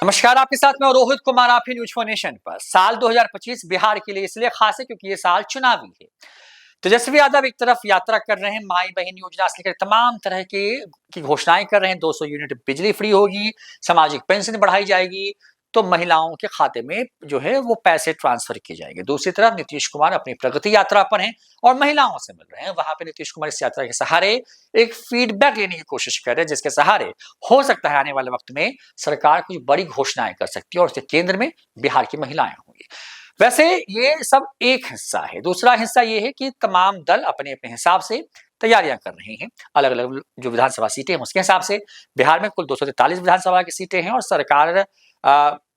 नमस्कार, आपके साथ मैं रोहित कुमार, आप ही न्यूज फॉर नेशन पर। साल 2025 बिहार के लिए इसलिए खास है क्योंकि ये साल चुनावी है। तेजस्वी यादव एक तरफ यात्रा कर रहे हैं, माई बहन योजना से लेकर तमाम तरह की घोषणाएं कर रहे हैं। 200 यूनिट बिजली फ्री होगी, सामाजिक पेंशन बढ़ाई जाएगी, तो महिलाओं के खाते में जो है वो पैसे ट्रांसफर किए जाएंगे। दूसरी तरफ नीतीश कुमार अपनी प्रगति यात्रा पर हैं और महिलाओं से मिल रहे हैं। वहां पे नीतीश कुमार इस यात्रा के सहारे एक फीडबैक लेने की कोशिश कर रहे हैं, जिसके सहारे हो सकता है आने वाले वक्त में सरकार कुछ बड़ी घोषणाएं कर सकती है और उसके केंद्र में बिहार की महिलाएं होंगी। वैसे ये सब एक हिस्सा है। दूसरा हिस्सा ये है कि तमाम दल अपने अपने हिसाब से तैयारियां कर रहे हैं। अलग अलग जो विधानसभा सीटें हैं उसके हिसाब से बिहार में कुल 243 विधानसभा की सीटें हैं और सरकार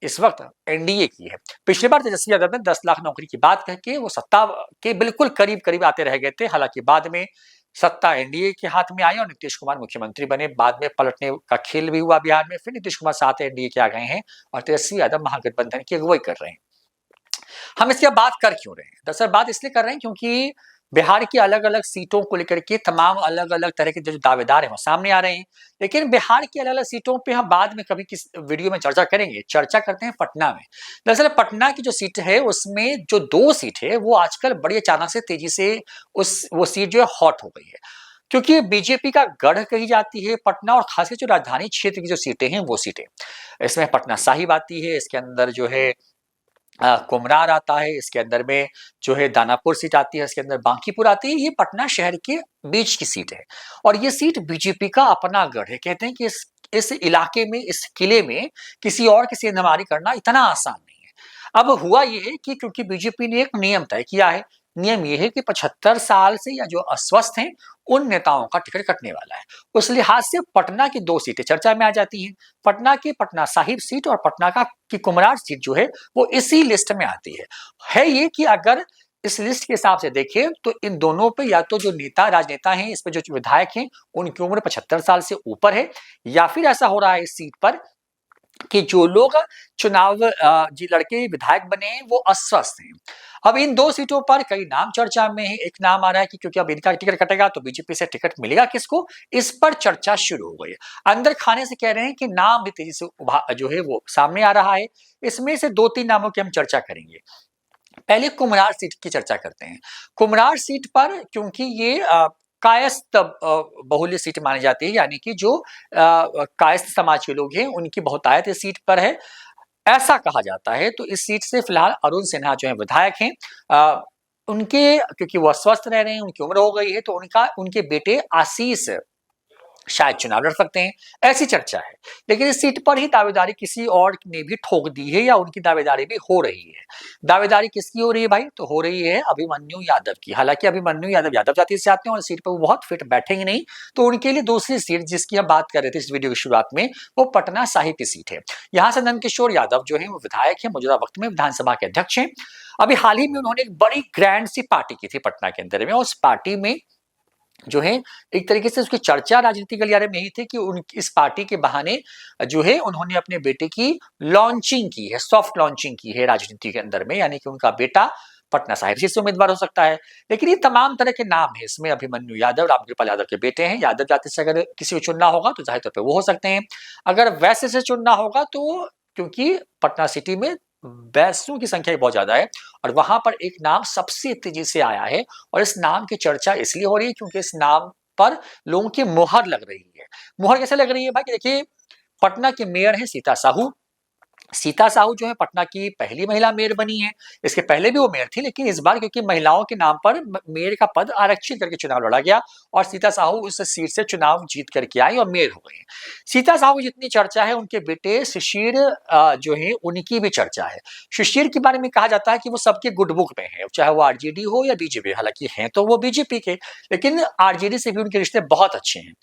इस वक्त एनडीए की है। पिछली बार तेजस्वी यादव ने 10 लाख नौकरी की बात कह के वो सत्ता के बिल्कुल करीब करीब आते रह गए थे। हालांकि बाद में सत्ता एनडीए के हाथ में आई और नीतीश कुमार मुख्यमंत्री बने। बाद में पलटने का खेल भी हुआ बिहार में। फिर नीतीश कुमार साथ एनडीए के आ गए हैं और तेजस्वी यादव महागठबंधन की अगुवाई कर रहे हैं। हम इसकी अब बात कर क्यों रहे हैं? दरअसल बात इसलिए कर रहे हैं क्योंकि बिहार की अलग अलग सीटों को लेकर के तमाम अलग अलग तरह के जो दावेदार हैं वो सामने आ रहे हैं। लेकिन बिहार की अलग अलग सीटों पे हम बाद में कभी किस वीडियो में चर्चा करेंगे। चर्चा करते हैं पटना में। दरअसल पटना की जो सीट है उसमें जो 2 सीट है वो आजकल बड़ी अचानक से तेजी से वो सीट जो है हॉट हो गई है, क्योंकि बीजेपी का गढ़ कही जाती है पटना। और खासकर जो राजधानी क्षेत्र की जो सीटें हैं वो सीटें, इसमें पटना साहिब आती है, इसके अंदर जो है कुमरार आता है, इसके अंदर में जो है दानापुर सीट आती है, इसके अंदर बांकीपुर आती है। ये पटना शहर के बीच की सीट है और ये सीट बीजेपी का अपना गढ़ है। कहते हैं कि इस इलाके में, इस किले में किसी और की सेंधमारी करना इतना आसान नहीं है। अब हुआ ये है कि क्योंकि बीजेपी ने एक नियम तय किया है। नियम ये है कि 75 साल से या जो अस्वस्थ हैं उन नेताओं का टिकट कटने वाला है। उस लिहाज से पटना की 2 सीटें चर्चा में आ जाती हैं। पटना की पटना साहिब सीट और पटना की कुमरार सीट जो है वो इसी लिस्ट में आती है ये कि अगर इस लिस्ट के हिसाब से देखें तो इन दोनों पे या तो जो नेता राजनेता हैं, इस पे जो विधायक हैं उनकी उम्र 75 साल से ऊपर है, या फिर ऐसा हो रहा है इस सीट पर कि जो लोग चुनाव जी लड़के विधायक बने हैं वो अस्वस्थ हैं। अब इन 2 सीटों पर कई नाम चर्चा में है। एक नाम आ रहा है कि क्योंकि अब इनका टिकट कटेगा तो बीजेपी से टिकट मिलेगा किसको, इस पर चर्चा शुरू हो गई है। अंदर खाने से कह रहे हैं कि नाम भी तेजी से जो है वो सामने आ रहा है। इसमें से 2-3 नामों की हम चर्चा करेंगे। पहले कुम्हरार सीट की चर्चा करते हैं। कुम्हरार सीट पर क्योंकि ये कायस्थ बहुल्य सीट मानी जाती है, यानी कि जो कायस्थ समाज के लोग हैं उनकी बहुतायत इस सीट पर है, ऐसा कहा जाता है। तो इस सीट से फिलहाल अरुण सिन्हा जो है विधायक हैं, उनके क्योंकि वो अस्वस्थ रह रहे हैं, उनकी उम्र हो गई है, तो उनके बेटे आशीष शायद चुनाव लड़ सकते हैं, ऐसी चर्चा है। लेकिन इस सीट पर ही दावेदारी किसी और ने भी ठोक दी है या उनकी दावेदारी भी हो रही है। दावेदारी किसकी हो रही है भाई? तो हो रही है अभिमन्यु यादव की। हालांकि अभिमन्यु यादव जाति से आते हैं और सीट पर वो बहुत फिट बैठेंगे नहीं, तो उनके लिए दूसरी सीट जिसकी हम बात कर रहे थे इस वीडियो की शुरुआत में, वो पटना साहिब की सीट है। यहाँ से नंदकिशोर यादव जो है वो विधायक है, मौजूदा वक्त में विधानसभा के अध्यक्ष हैं। अभी हाल ही में उन्होंने एक बड़ी ग्रैंड सी पार्टी की थी पटना के अंदर में। उस पार्टी में जो है एक तरीके से उसकी चर्चा राजनीतिक गलियारे में यही थी कि इस पार्टी के बहाने जो है उन्होंने अपने बेटे की लॉन्चिंग की है, सॉफ्ट लॉन्चिंग की है राजनीति के अंदर में, यानी कि उनका बेटा पटना साहिब सीट से उम्मीदवार हो सकता है। लेकिन ये तमाम तरह के नाम है इसमें। अभिमन्यु यादव रामकृपाल यादव के बेटे हैं। यादव जाति से अगर किसी को चुनना होगा तो जाहिर तौर पर वो हो सकते हैं। अगर वैसे से चुनना होगा तो क्योंकि पटना सिटी में वैश्यों की संख्या बहुत ज्यादा है और वहां पर एक नाम सबसे तेजी से आया है और इस नाम की चर्चा इसलिए हो रही है क्योंकि इस नाम पर लोगों की मुहर लग रही है। मुहर कैसे लग रही है भाई? देखिए, पटना के मेयर है सीता साहू। सीता साहू जो है पटना की पहली महिला मेयर बनी है। इसके पहले भी वो मेयर थी, लेकिन इस बार क्योंकि महिलाओं के नाम पर मेयर का पद आरक्षित करके चुनाव लड़ा गया और सीता साहू उस सीट से चुनाव जीत करके आई और मेयर हो गई। सीता साहू की जितनी चर्चा है, उनके बेटे शिशिर जो है उनकी भी चर्चा है। शिशिर के बारे में कहा जाता है कि वो सबके गुड बुक में है, चाहे वो आरजेडी हो या बीजेपी। हालांकि हैं तो वो बीजेपी के, लेकिन आरजेडी से भी उनके रिश्ते बहुत अच्छे हैं।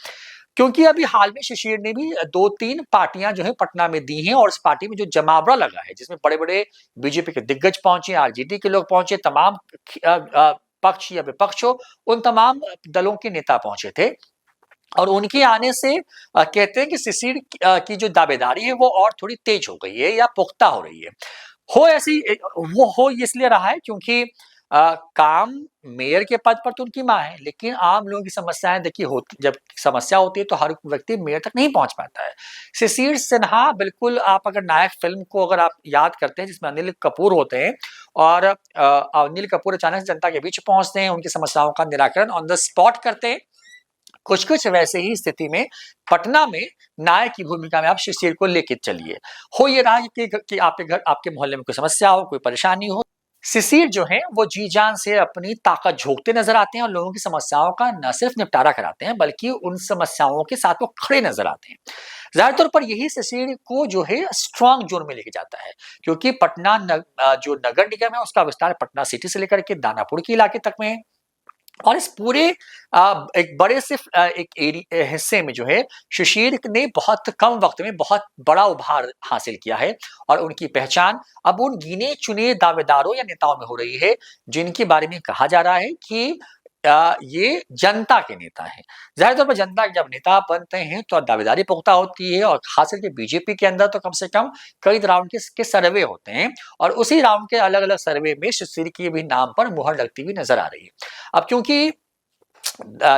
क्योंकि अभी हाल में शिशिर ने भी 2-3 पार्टियां जो है पटना में दी हैं और इस पार्टी में जो जमावड़ा लगा है, जिसमें बड़े-बड़े बीजेपी के दिग्गज पहुंचे, आरजेडी के लोग पहुंचे, तमाम पक्ष या विपक्ष हो, उन तमाम दलों के नेता पहुंचे थे। और उनके आने से कहते हैं कि शिशिर की जो दावेदारी है वो और थोड़ी तेज हो गई है या पुख्ता हो रही है। वो हो इसलिए रहा है क्योंकि काम मेयर के पद पर तो उनकी माँ है, लेकिन आम लोगों की समस्याएं देखिए होती, जब समस्या होती है तो हर व्यक्ति मेयर तक नहीं पहुंच पाता है। शिशिर सिन्हा, बिल्कुल आप अगर नायक फिल्म को अगर आप याद करते हैं जिसमें अनिल कपूर होते हैं और अनिल कपूर अचानक से जनता के बीच पहुंचते हैं, उनकी समस्याओं का निराकरण ऑन द स्पॉट करते हैं। कुछ कुछ वैसे ही स्थिति में पटना में नायक की भूमिका में आप शिशिर को लेके चलिए। हो ये रहा है कि आपके घर, आपके मोहल्ले में कोई समस्या हो, कोई परेशानी हो, शिशिर जो है वो जी जान से अपनी ताकत झोंकते नजर आते हैं और लोगों की समस्याओं का न सिर्फ निपटारा कराते हैं बल्कि उन समस्याओं के साथ वो खड़े नजर आते हैं। ज्यादातर पर यही शिशिर को जो है स्ट्रांग जोन में लेके जाता है, क्योंकि जो नगर निगम है उसका विस्तार पटना सिटी से लेकर के दानापुर के इलाके तक में है। और इस पूरे एक बड़े से हिस्से में जो है शिशिर ने बहुत कम वक्त में बहुत बड़ा उभार हासिल किया है और उनकी पहचान अब उन गिने चुने दावेदारों या नेताओं में हो रही है जिनके बारे में कहा जा रहा है कि ये जनता के नेता हैं। जाहिर तौर पर जनता के जब नेता बनते हैं तो दावेदारी पुख्ता होती है और खास करके बीजेपी के अंदर तो कम से कम कई राउंड के सर्वे होते हैं और उसी राउंड के अलग अलग सर्वे में शिशिर के भी नाम पर मुहर लगती हुई नजर आ रही है। अब क्योंकि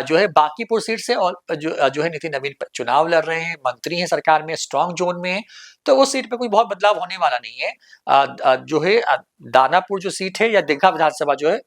जो है बांकीपुर सीट से और जो है नितिन नवीन चुनाव लड़ रहे हैं, मंत्री हैं सरकार में, स्ट्रांग जोन में है, तो उस सीट पे कोई बहुत बदलाव होने वाला नहीं है। जो है दानापुर जो सीट है या दीघा विधानसभा जो है,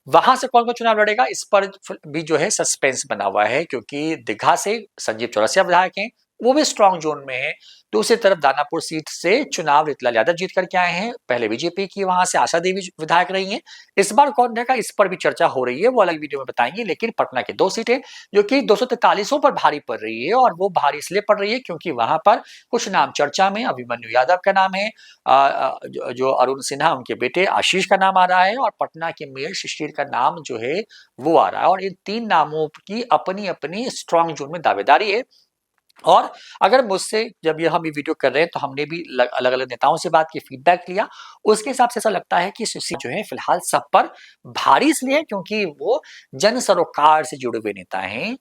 वहां से कौन कौन चुनाव लड़ेगा इस पर भी जो है सस्पेंस बना हुआ है, क्योंकि दीघा से संजीव चौरसिया विधायक हैं, वो भी स्ट्रांग जोन में है। दूसरी तरफ दानापुर सीट से चुनाव रतलाल यादव जीत करके आए हैं, पहले बीजेपी की वहां से आशा देवी विधायक रही हैं। इस बार कौन रहेगा इस पर भी चर्चा हो रही है, वो अलग वीडियो में बताएंगे। लेकिन पटना की 2 सीटें जो कि 243 पर भारी पड़ रही है, और वो भारी इसलिए पड़ रही है क्योंकि वहां पर कुछ नाम चर्चा में, अभिमन्यु यादव का नाम है, जो अरुण सिन्हा उनके बेटे आशीष का नाम आ रहा है, और पटना के मेयर शिशिर का नाम जो है वो आ रहा है। और इन 3 नामों की अपनी अपनी स्ट्रांग जोन में दावेदारी है। और अगर मुझसे जब ये हम ये वीडियो कर रहे हैं तो हमने भी अलग अलग नेताओं से बात की, फीडबैक लिया, उसके हिसाब से ऐसा लगता है कि शिशिर जो है फिलहाल सब पर भारी इसलिए है क्योंकि वो जन सरोकार से जुड़े हुए नेता हैं।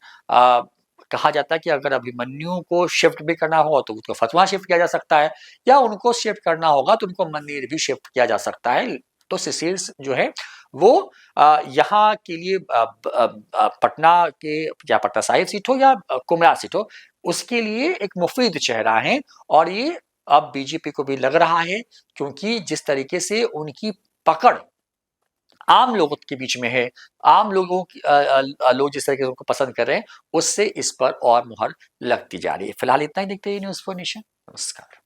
कहा जाता है कि अगर अभिमन्यु को शिफ्ट भी करना हो तो उसको फतवा शिफ्ट किया जा सकता है, या उनको शिफ्ट करना होगा तो उनको मंदिर भी शिफ्ट किया जा सकता है। तो शिशिर जो है वो यहाँ के लिए पटना के, या पटना साहिब सीट हो या कुमरा सीट हो, उसके लिए एक मुफीद चेहरा है। और ये अब बीजेपी को भी लग रहा है, क्योंकि जिस तरीके से उनकी पकड़ आम लोगों के बीच में है, आम लोगों की लोग जिस तरीके से उनको पसंद कर रहे हैं, उससे इस पर और मुहर लगती जा रही है। फिलहाल इतना ही, देखते हैं न्यूज़ फॉर नेशन। नमस्कार।